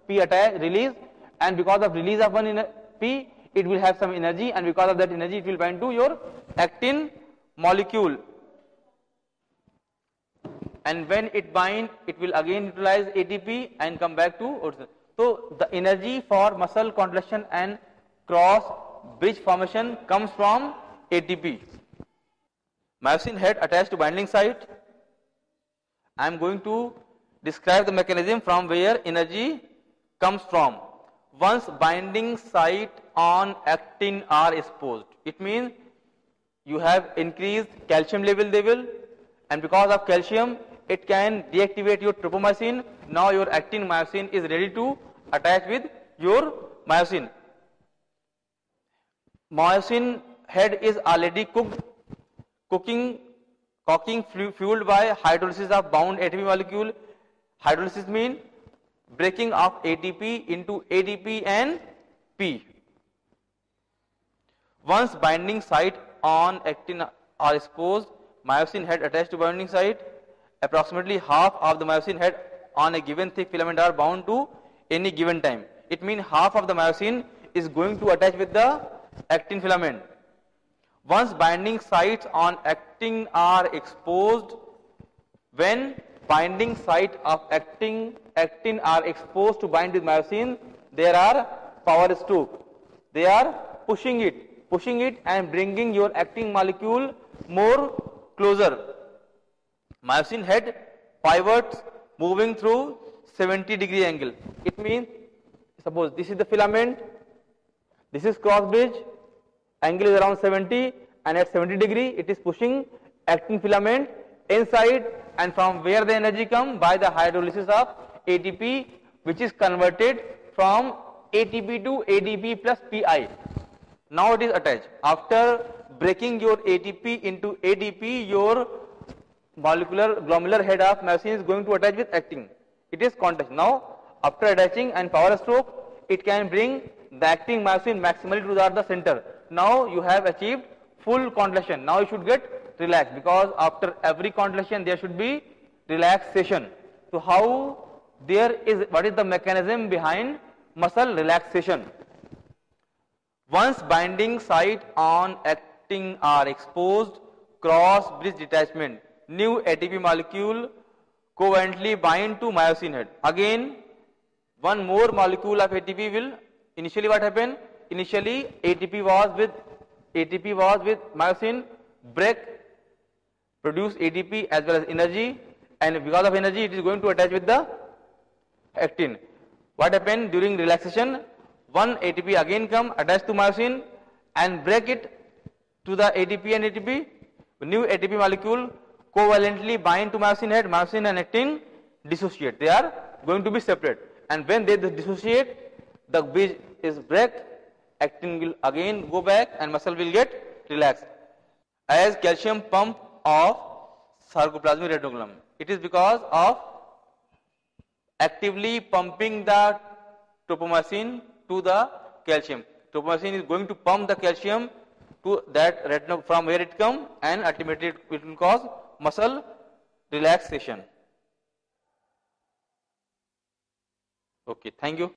A: P attach, release, and because of release of one P, it will have some energy, and because of that energy, it will bind to your actin molecule. And when it bind, it will again utilize ATP and come back to original. So the energy for muscle contraction and cross bridge formation comes from ATP. Myosin head attached to binding site. I am going to describe the mechanism from where energy comes from. Once binding site on actin are exposed, it means you have increased calcium level, and because of calcium, it can deactivate your tropomyosin. Now your actin myosin is ready to attach with your myosin. Myosin head is already cooked. Cocking fueled by hydrolysis of bound ATP molecule. Hydrolysis means breaking of ATP into ADP and P. Once binding site on actin are exposed, myosin head attached to binding site. Approximately half of the myosin head on a given thick filament are bound to any given time. It means half of the myosin is going to attach with the actin filament. Once binding sites on actin are exposed, when binding site of actin are exposed to bind with myosin, there are power stroke. They are pushing it and bringing your actin molecule more closer. Myosin head pivots moving through 70-degree angle. It means, suppose this is the filament, this is cross bridge, angle is around 70, and at 70 degree it is pushing actin filament inside, and from where the energy comes? By the hydrolysis of ATP, which is converted from ATP to ADP plus PI. Now it is attached. After breaking your ATP into ADP, your molecular glomerular head of myosin is going to attach with actin. It is contact. Now after attaching and power stroke, it can bring the actin myosin maximally to the center. Now you have achieved full contraction. Now you should get relaxed, because after every contraction there should be relaxation. So what is the mechanism behind muscle relaxation? Once binding site on actin are exposed, cross bridge detachment, new ATP molecule covalently bind to myosin head. Again, one more molecule of ATP will, initially what happened? Initially ATP was with myosin, break, produce ATP as well as energy, and because of energy it is going to attach with the actin. What happened during relaxation? One ATP again come, attach to myosin and break it to the ADP and ATP. New ATP molecule covalently bind to myosin head, myosin and actin dissociate. They are going to be separate, and when they dissociate, the bridge is break, actin will again go back and muscle will get relaxed. As calcium pump of sarcoplasmic reticulum, it is because of actively pumping the tropomyosin to the calcium. Tropomyosin is going to pump the calcium to that retinol from where it comes, and ultimately it will cause muscle relaxation. Okay, thank you.